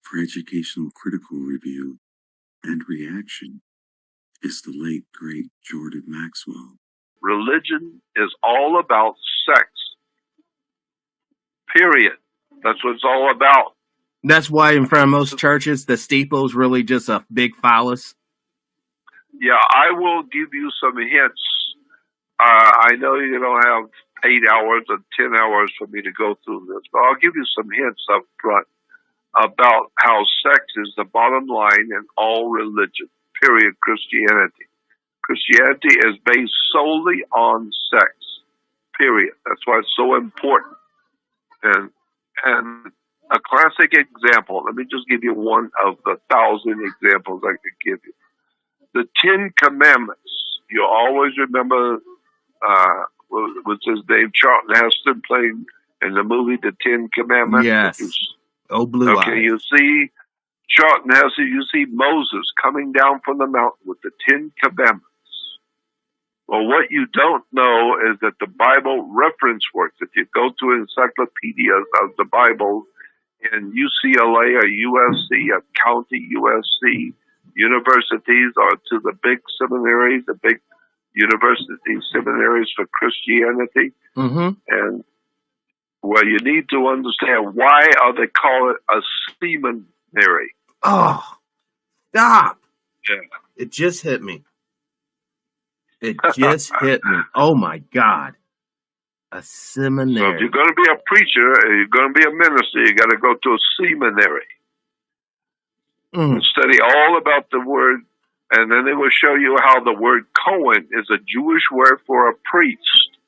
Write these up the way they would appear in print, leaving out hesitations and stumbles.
for educational critical review and reaction is the late, great Jordan Maxwell. Religion is all about sex. Period. That's what it's all about. That's why in front of most churches, the steeple is really just a big phallus. Yeah, I will give you some hints. I know you don't have 8 hours or 10 hours for me to go through this, but I'll give you some hints up front about how sex is the bottom line in all religion, period, Christianity. Christianity is based solely on sex, period. That's why it's so important. And a classic example, let me just give you one of the 1,000 examples I could give you. The 10 Commandments. You always remember, what's his name, Charlton Heston playing in the movie The 10 Commandments? Yes. Oh, blue eyes. Okay, you see Charlton Heston, you see Moses coming down from the mountain with the 10 Commandments. Well, what you don't know is that the Bible reference works. If you go to encyclopedias of the Bible in UCLA or USC, or county USC, universities, or to the big seminaries, the big university seminaries for Christianity. Mm-hmm. And well, you need to understand why are they call it a seminary. Oh, stop. Yeah. It just hit me. It just hit me. Oh, my God. A seminary. So if you're going to be a preacher, you're going to be a minister, you got to go to a seminary. And study all about the word, and then they will show you how the word Cohen is a Jewish word for a priest.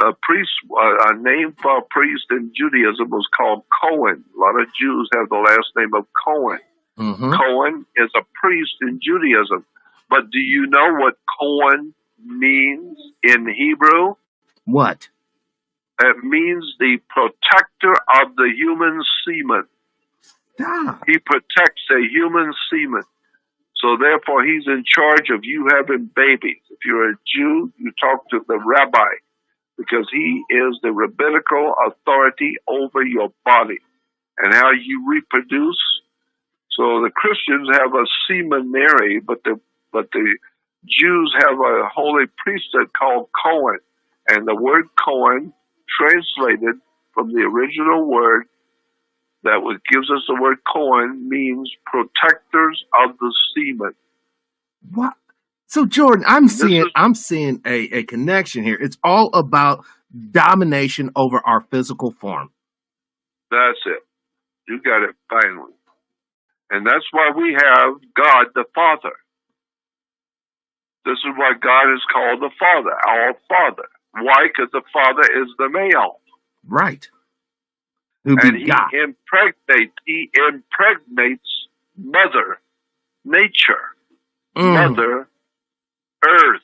A priest, a name for a priest in Judaism was called Cohen. A lot of Jews have the last name of Cohen. Mm-hmm. Cohen is a priest in Judaism. But do you know what Cohen means in Hebrew? What? It means the protector of the human semen. Stop. He protects the human semen. So therefore, he's in charge of you having babies. If you're a Jew, you talk to the rabbi because he is the rabbinical authority over your body and how you reproduce. So the Christians have a seminary, but the Jews have a holy priesthood called Cohen. And the word Cohen, translated from the original word, that what gives us the word Cohen, means protectors of the semen. What? So Jordan, I'm seeing a connection here. It's all about domination over our physical form. That's it. You got it finally. And that's why we have God the Father. This is why God is called the Father, our Father. Why? Because the Father is the male. Right. And he impregnates Mother Nature, Mother Earth.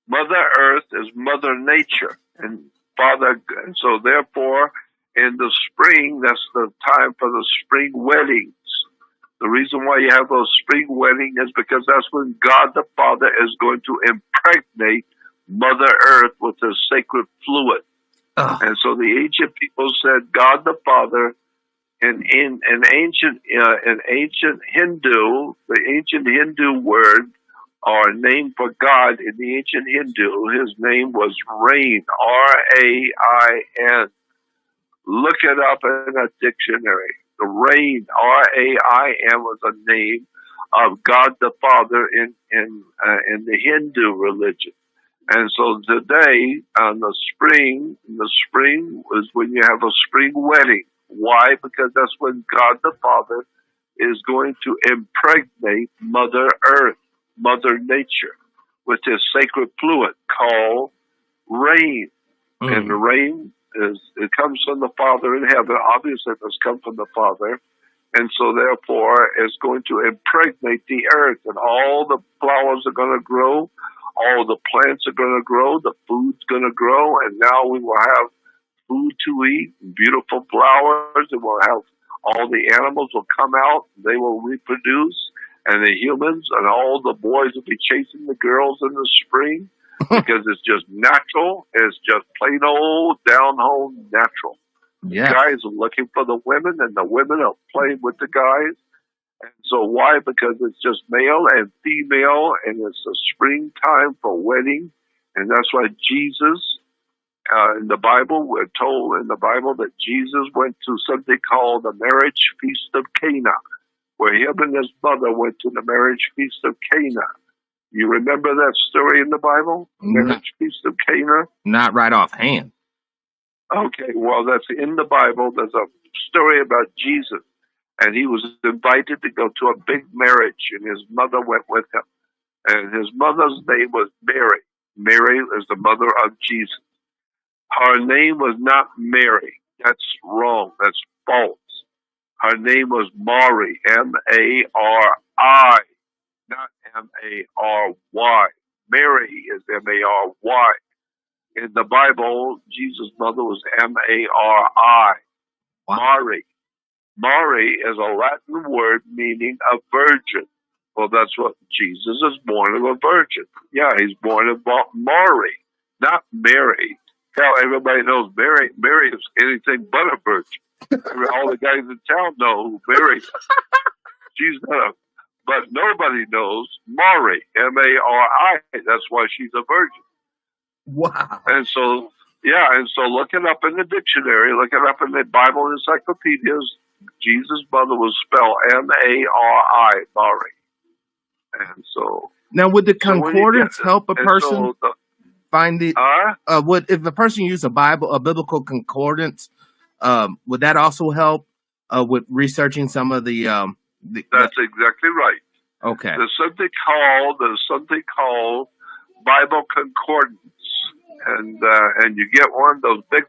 Mother Earth is Mother Nature, and Father. And so, therefore, in the spring, that's the time for the spring weddings. The reason why you have those spring weddings is because that's when God the Father is going to impregnate Mother Earth with His sacred fluid. And so the ancient people said God the Father, in ancient Hindu, the ancient Hindu word or name for God in the ancient Hindu, his name was Rain, R-A-I-N. Look it up in a dictionary. The Rain, R-A-I-N, was a name of God the Father in the Hindu religion. And so today, in the spring is when you have a spring wedding. Why? Because that's when God the Father is going to impregnate Mother Earth, Mother Nature, with His sacred fluid called rain. And the rain it comes from the Father in heaven. Obviously, it must come from the Father. And so, therefore, it's going to impregnate the earth, and all the flowers are going to grow. All the plants are going to grow, the food's going to grow, and now we will have food to eat, beautiful flowers, and we'll have all the animals will come out, they will reproduce, and the humans and all the boys will be chasing the girls in the spring because it's just natural. It's just plain old, down-home natural. Yeah. Guys are looking for the women, and the women are playing with the guys. And so why? Because it's just male and female, and it's a springtime for wedding. And that's why Jesus, in the Bible, we're told in the Bible that Jesus went to something called the marriage feast of Cana, where him and his mother went to the marriage feast of Cana. You remember that story in the Bible? Marriage feast of Cana? Not right offhand. Okay, well, that's in the Bible. There's a story about Jesus, and he was invited to go to a big marriage, and his mother went with him. And his mother's name was Mary. Mary is the mother of Jesus. Her name was not Mary. That's wrong. That's false. Her name was Mary, M-A-R-I, not M-A-R-Y. Mary is M-A-R-Y. In the Bible, Jesus' mother was M-A-R-I. Wow. Mary. Mary is a Latin word meaning a virgin. Well, that's what Jesus is born of a virgin. Yeah, he's born of Mary, not Mary. Hell, everybody knows Mary. Mary is anything but a virgin. All the guys in town know who Mary is. She's not a, but nobody knows Mary, M-A-R-I. That's why she's a virgin. Wow. And so, yeah, and so look it up in the dictionary, look it up in the Bible encyclopedias. Jesus' mother was spelled M-A-R-I, Mary. And so... Now, would the concordance help a person find the... if a person used a biblical concordance, would that also help with researching some of the... That's exactly right. Okay. There's something called Bible concordance. And you get one of those big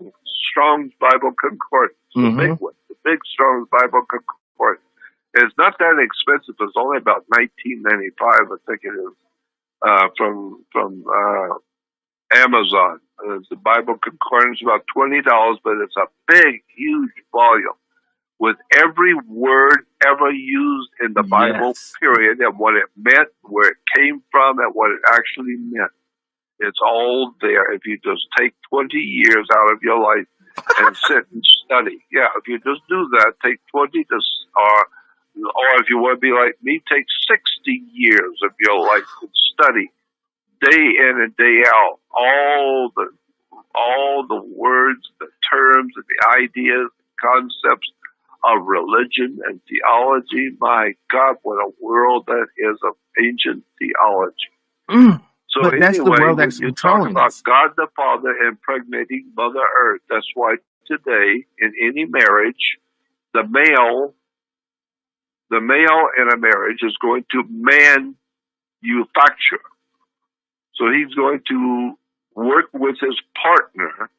Strong's Bible concordance, the big one, the big Strong's Bible concordance. It's not that expensive. It's only about $19.95, I think it is, from Amazon. It's the Bible concordance, about $20, but it's a big, huge volume with every word ever used in the Bible, period, and what it meant, where it came from, and what it actually meant. It's all there if you just take 20 years out of your life and sit and study. Yeah, if you just do that, take 20 to, or if you want to be like me, take 60 years of your life and study day in and day out all the words, the terms, and the ideas, concepts of religion and theology. My God, what a world that is of ancient theology. So but that's anyway, the world that's you talk about us. God the Father impregnating Mother Earth. That's why today, in any marriage, the male in a marriage is going to manufacture. So he's going to work with his partner,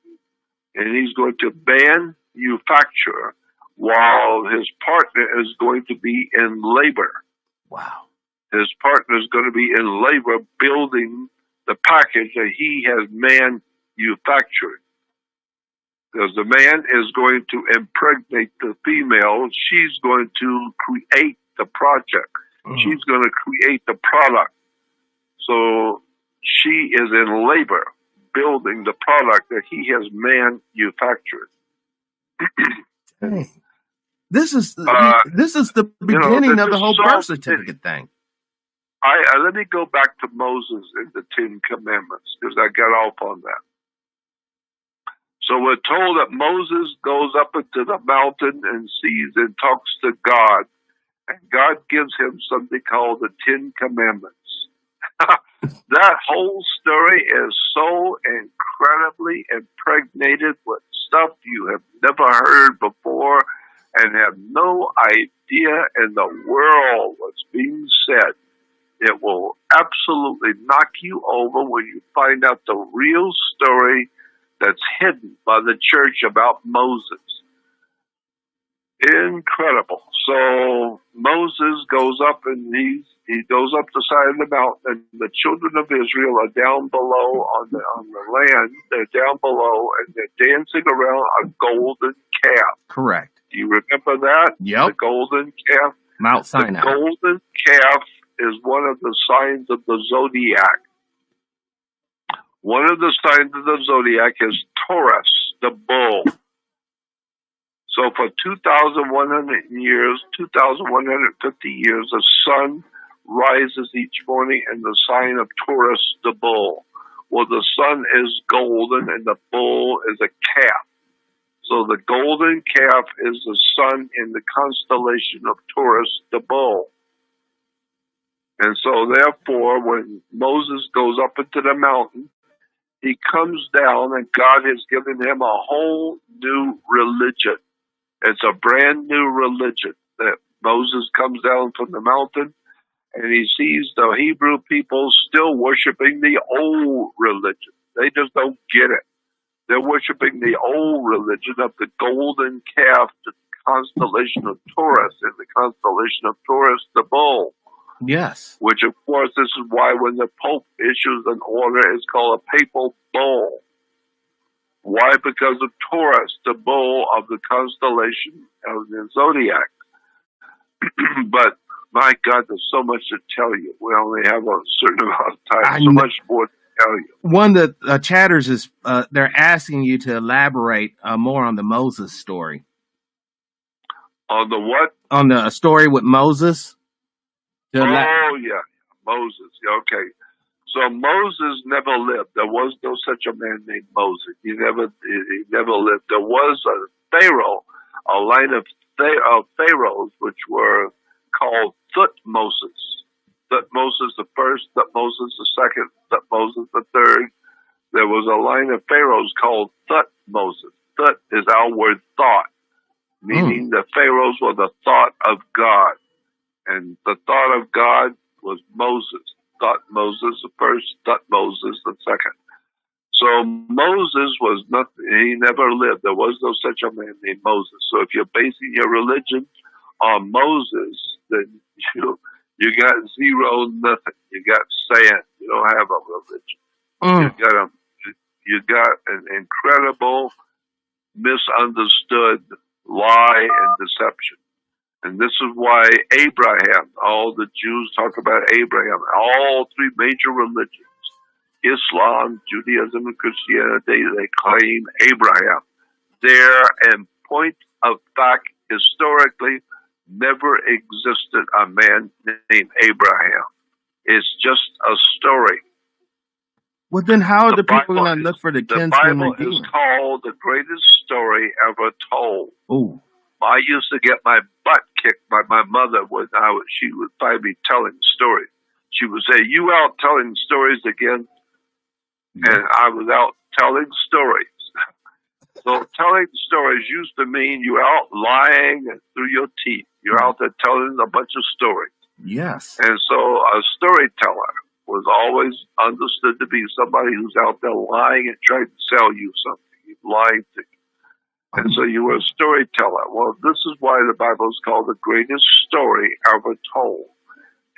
and he's going to manufacture while his partner is going to be in labor. Wow. His partner is going to be in labor building the package that he has manufactured. Because the man is going to impregnate the female. She's going to create the project. She's going to create the product. So she is in labor building the product that he has manufactured. This is the beginning of the whole birth certificate thing. Let me go back to Moses and the Ten Commandments, because I got off on that. So we're told that Moses goes up into the mountain and sees and talks to God, and God gives him something called the Ten Commandments. That whole story is so incredibly impregnated with stuff you have never heard before and have no idea in the world what's being said. It will absolutely knock you over when you find out the real story that's hidden by the church about Moses. Incredible. So Moses goes up and he goes up the side of the mountain, and the children of Israel are down below on the land. They're down below and they're dancing around a golden calf. Correct. Do you remember that? Yep. The golden calf. Mount Sinai. The golden calf is one of the signs of the zodiac. One of the signs of the zodiac is Taurus, the bull. So for 2,100 years, 2,150 years, the sun rises each morning in the sign of Taurus, the bull. Well, the sun is golden and the bull is a calf. So the golden calf is the sun in the constellation of Taurus, the bull. And so therefore, when Moses goes up into the mountain, he comes down and God has given him a whole new religion. It's a brand new religion that Moses comes down from the mountain and he sees the Hebrew people still worshiping the old religion. They just don't get it. They're worshiping the old religion of the golden calf, the constellation of Taurus, and the constellation of Taurus, the bull. Yes. Which, of course, this is why when the Pope issues an order, it's called a papal bull. Why? Because of Taurus, the bull of the constellation of the zodiac. But, my God, there's so much to tell you. We only have a certain amount of time. So much more to tell you. One of the chatters is, they're asking you to elaborate more on the Moses story. On the what? On the story with Moses. Yeah, Moses. Okay. So Moses never lived. There was no such a man named Moses. He never lived. There was a Pharaoh, a line of pharaohs, which were called Thutmoses. Thutmoses the first, Thutmoses the second, Thutmoses the third. There was a line of pharaohs called Thutmoses. Thut is our word thought, meaning the pharaohs were the thought of God. And the thought of God was Moses. Thutmoses the first, Thutmoses the second. So Moses was not, he never lived. There was no such a man named Moses. So if you're basing your religion on Moses, then you got zero, nothing. You got sand. You don't have a religion. You got an incredible, misunderstood lie and deception. And this is why Abraham, all the Jews talk about Abraham, all three major religions, Islam, Judaism, and Christianity, they claim Abraham. There, in point of fact, historically, never existed a man named Abraham. It's just a story. Well, then how are the people going to look for the kinsman redeemer? The Bible is called the greatest story ever told. Ooh. I used to get my butt kicked by my mother when she would find me telling stories. She would say, "You out telling stories again?" And I was out telling stories. So telling stories used to mean you're out lying through your teeth. You're out there telling a bunch of stories. Yes. And so a storyteller was always understood to be somebody who's out there lying and trying to sell you something. He's lying to you. And so you were a storyteller. Well, this is why the Bible is called the greatest story ever told.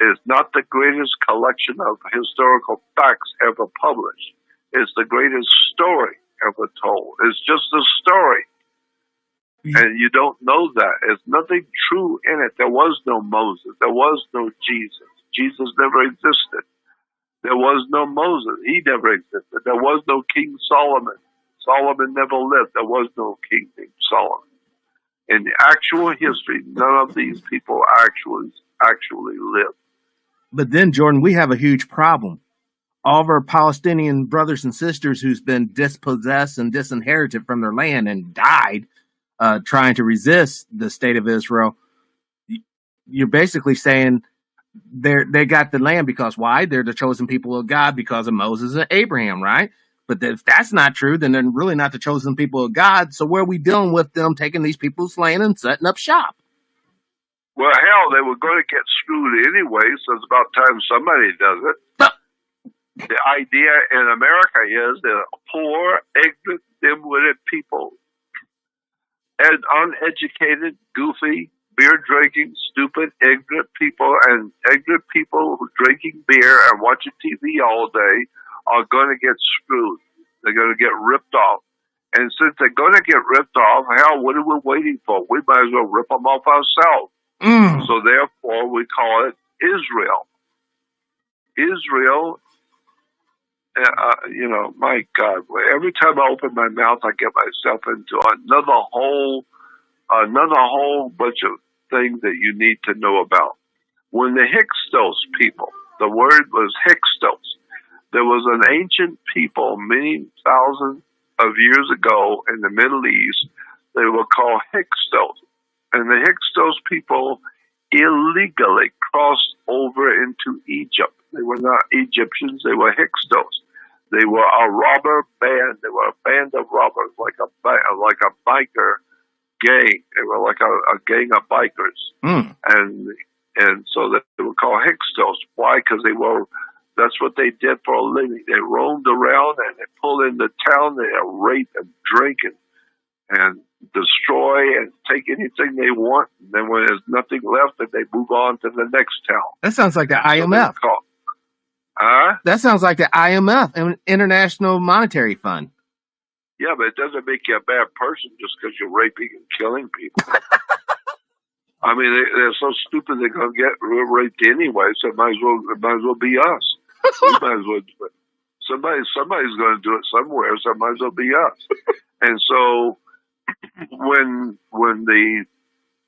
It's not the greatest collection of historical facts ever published. It's the greatest story ever told. It's just a story. And you don't know that. There's nothing true in it. There was no Moses. There was no Jesus. Jesus never existed. There was no Moses. He never existed. There was no King Solomon. Solomon never lived. There was no king named Solomon. In the actual history, none of these people actually lived. But then, Jordan, we have a huge problem. All of our Palestinian brothers and sisters who's been dispossessed and disinherited from their land and died trying to resist the state of Israel, you're basically saying they got the land because why? They're the chosen people of God because of Moses and Abraham, right? But if that's not true, then they're really not the chosen people of God. So where are we dealing with them taking these people's land and setting up shop? Well, hell, they were going to get screwed anyway, so it's about time somebody does it. The idea in America is that poor, ignorant, dim-witted people and uneducated, goofy, beer-drinking, stupid, ignorant people and ignorant people who are drinking beer and watching TV all day are going to get screwed. They're going to get ripped off. And since they're going to get ripped off, hell, what are we waiting for? We might as well rip them off ourselves. So therefore, we call it Israel. Israel, my God, every time I open my mouth, I get myself into another whole another whole bunch of things that you need to know about. When the Hyksos people, the word was Hyksos. There was an ancient people many thousands of years ago in the Middle East. They were called Hyksos. And the Hyksos people illegally crossed over into Egypt. They were not Egyptians, they were Hyksos. They were a robber band. They were a band of robbers, like a biker gang. They were like a gang of bikers. And so they were called Hyksos. Why? Because that's what they did for a living. They roamed around and they pulled into town. They rape and drink and destroy and take anything they want. And then when there's nothing left, then they move on to the next town. That sounds like the IMF. That sounds like the IMF, International Monetary Fund. Yeah, but it doesn't make you a bad person just because you're raping and killing people. I mean, they're so stupid they're going to get raped anyway, so it might as well be us. We might as well do it. Somebody's going to do it somewhere, so it might as well be us. And so when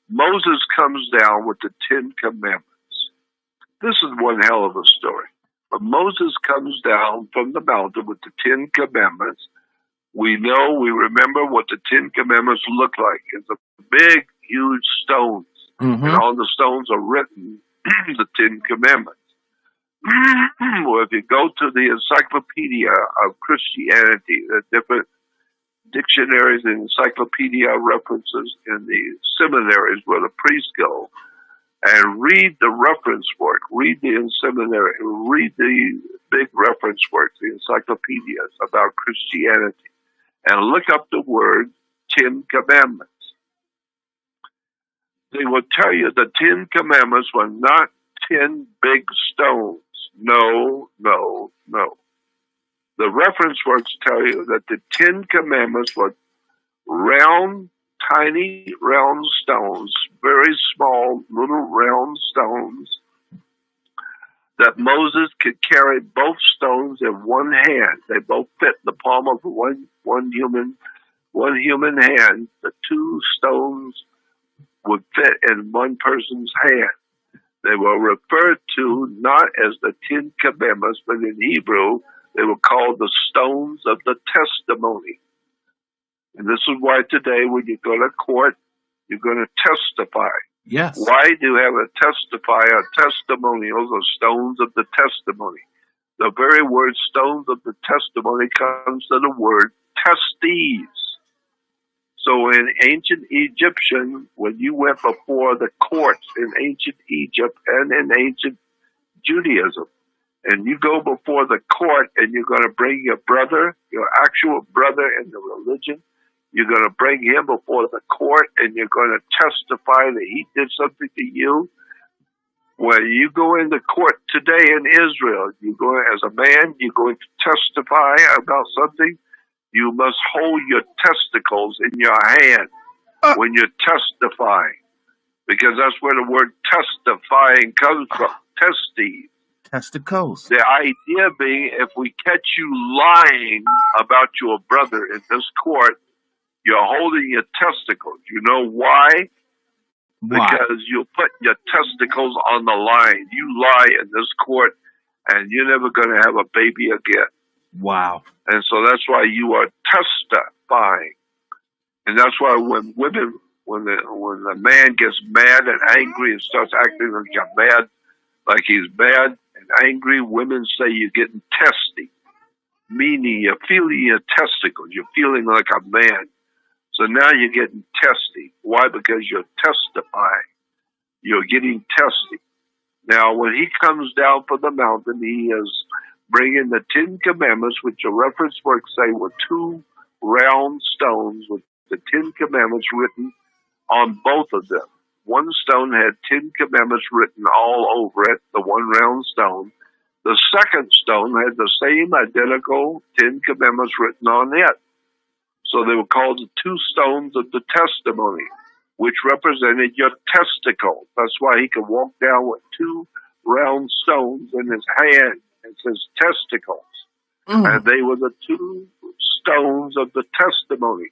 Moses comes down with the 10 Commandments, this is one hell of a story. But Moses comes down from the mountain with the 10 Commandments. We remember what the 10 Commandments look like. It's a big, huge stones. Mm-hmm. And on the stones are written the 10 Commandments. Well, if you go to the Encyclopedia of Christianity, the different dictionaries and encyclopedia references in the seminaries where the priests go, and read the reference work, read the seminary, read the big reference works, the encyclopedias about Christianity, and look up the word 10 Commandments. They will tell you the 10 Commandments were not 10 big stones. No. The reference works tell you that the 10 Commandments were round, tiny round stones, very small little round stones, that Moses could carry both stones in one hand. They both fit the palm of one human hand. The two stones would fit in one person's hand. They were referred to not as the 10 Commandments, but in Hebrew, they were called the stones of the testimony. And this is why today when you go to court, you're going to testify. Yes. Why do you have a testimonials or stones of the testimony? The very word stones of the testimony comes to the word testes. So in ancient Egyptian, when you went before the courts in ancient Egypt and in ancient Judaism, and you go before the court and you're going to bring your brother, your actual brother in the religion, you're going to bring him before the court and you're going to testify that he did something to you. When you go into court today in Israel, you go as a man, you're going to testify about something. You must hold your testicles in your hand when you're testifying, because that's where the word testifying comes from, testes. Testicles. The idea being, if we catch you lying about your brother in this court, you're holding your testicles. You know why? Because you put your testicles on the line. You lie in this court, and you're never going to have a baby again. Wow. And so that's why you are testifying. And that's why when the man gets mad and angry and starts acting like he's mad and angry, women say you're getting testy, meaning you're feeling your testicles. You're feeling like a man. So now you're getting testy. Why? Because you're testifying. You're getting testy. Now, when he comes down from the mountain, he is bringing the 10 Commandments, which the reference works say were two round stones with the 10 Commandments written on both of them. One stone had 10 Commandments written all over it, the one round stone. The second stone had the same identical 10 Commandments written on it. So they were called the two stones of the testimony, which represented your testicles. That's why he could walk down with two round stones in his hand. It says testicles. And they were the two stones of the testimony.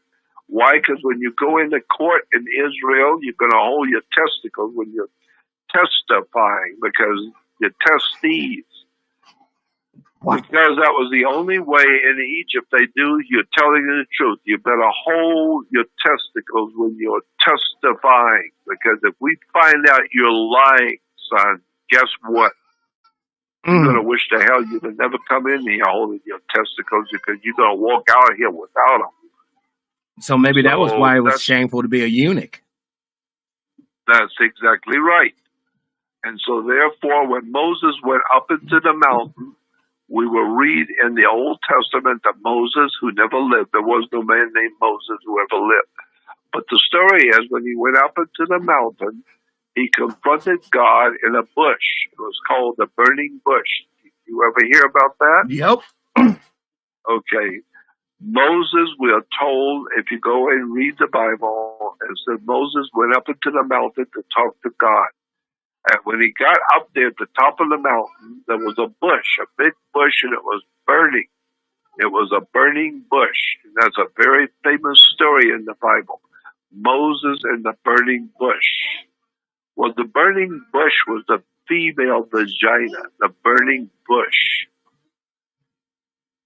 Why? Because when you go into court in Israel, you're going to hold your testicles when you're testifying, because you test thieves. Wow. Because that was the only way in Egypt they do. You're telling the truth. You better hold your testicles when you're testifying, because if we find out you're lying, son, guess what? You're going to wish to hell you would never come in here holding your testicles, because you're going to walk out here without them. So maybe that was why it was shameful to be a eunuch. That's exactly right. And so therefore, when Moses went up into the mountain, we will read in the Old Testament that Moses, who never lived, there was no man named Moses who ever lived. But the story is, when he went up into the mountain, he confronted God in a bush. It was called the burning bush. You ever hear about that? Yep. Okay. Moses, we are told, if you go and read the Bible, it said Moses went up into the mountain to talk to God. And when he got up there at the top of the mountain, there was a bush, a big bush, and it was burning. It was a burning bush. And that's a very famous story in the Bible. Moses and the burning bush. Well, the burning bush was the female vagina, the burning bush.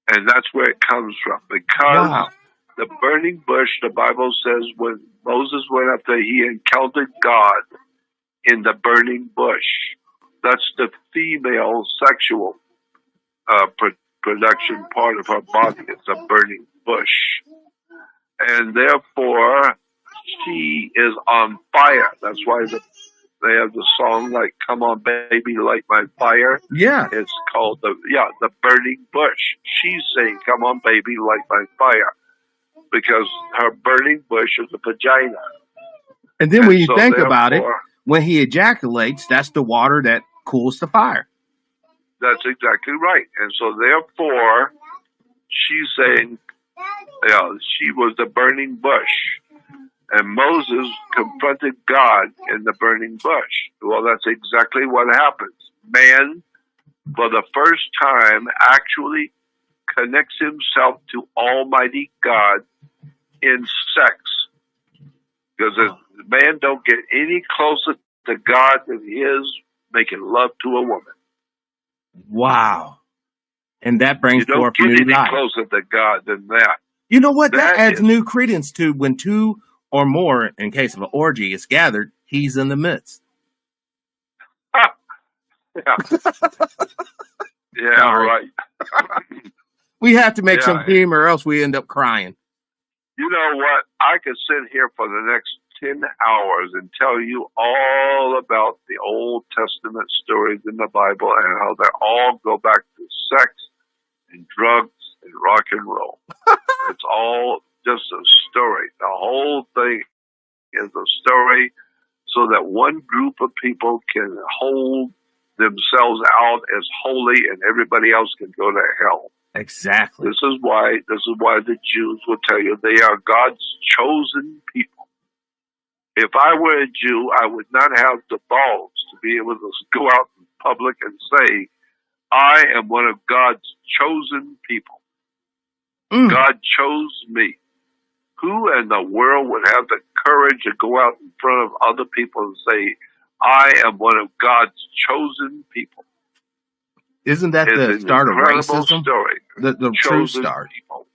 And that's where it comes from. Because the burning bush, the Bible says, when Moses went up there, he encountered God in the burning bush. That's the female sexual production part of her body. It's a burning bush. And therefore, she is on fire. That's why they have the song like, "Come on, baby, light my fire." Yeah. It's called the burning bush. She's saying, "Come on, baby, light my fire," because her burning bush is a vagina. And then when you think about it, when he ejaculates, that's the water that cools the fire. That's exactly right. And so therefore, she's saying, she was the burning bush. And Moses confronted God in the burning bush. Well, that's exactly what happens. Man, for the first time, actually connects himself to Almighty God in sex. Because man don't get any closer to God than he is making love to a woman. Wow. And that brings forth new life. You don't get any closer to God than that. You know what? That adds new credence to when two or more, in case of an orgy, is gathered, he's in the midst. Yeah, right. We have to make some theme or else we end up crying. You know what? I could sit here for the next 10 hours and tell you all about the Old Testament stories in the Bible and how they all go back to sex and drugs and rock and roll. It's all just a story. The whole thing is a story so that one group of people can hold themselves out as holy and everybody else can go to hell. Exactly. This is why the Jews will tell you they are God's chosen people. If I were a Jew, I would not have the balls to be able to go out in public and say, I am one of God's chosen people. God chose me. Who in the world would have the courage to go out in front of other people and say, I am one of God's chosen people? Isn't that the start of racism? Story. The true start. People.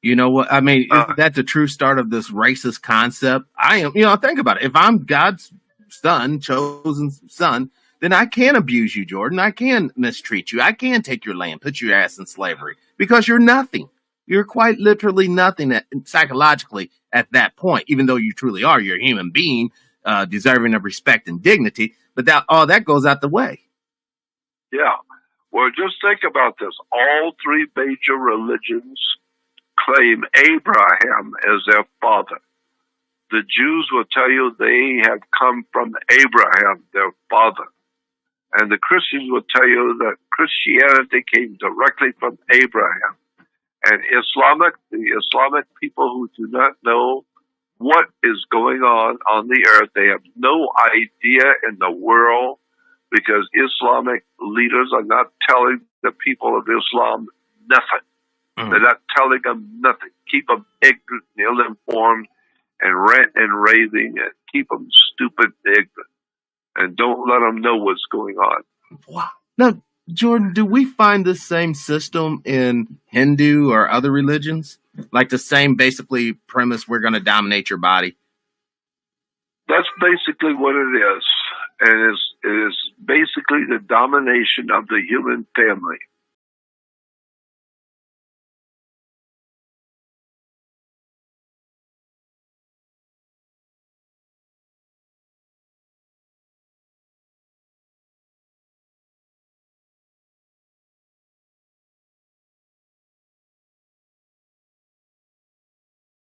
You know what? I mean, isn't that the true start of this racist concept? Think about it. If I'm God's son, chosen son, then I can abuse you, Jordan. I can mistreat you. I can take your land, put your ass in slavery because you're nothing. You're quite literally nothing psychologically at that point, even though you truly are. You're a human being deserving of respect and dignity. But all that goes out the way. Yeah. Well, just think about this. All three major religions claim Abraham as their father. The Jews will tell you they have come from Abraham, their father. And the Christians will tell you that Christianity came directly from Abraham. And the Islamic people who do not know what is going on the earth, they have no idea in the world, because Islamic leaders are not telling the people of Islam nothing. They're not telling them nothing. Keep them ignorant and ill-informed and ranting and raving, and keep them stupid and ignorant. And don't let them know what's going on. Wow. Now, Jordan, do we find this same system in Hindu or other religions? Like the same basically premise, we're going to dominate your body? That's basically what it is. And it is basically the domination of the human family.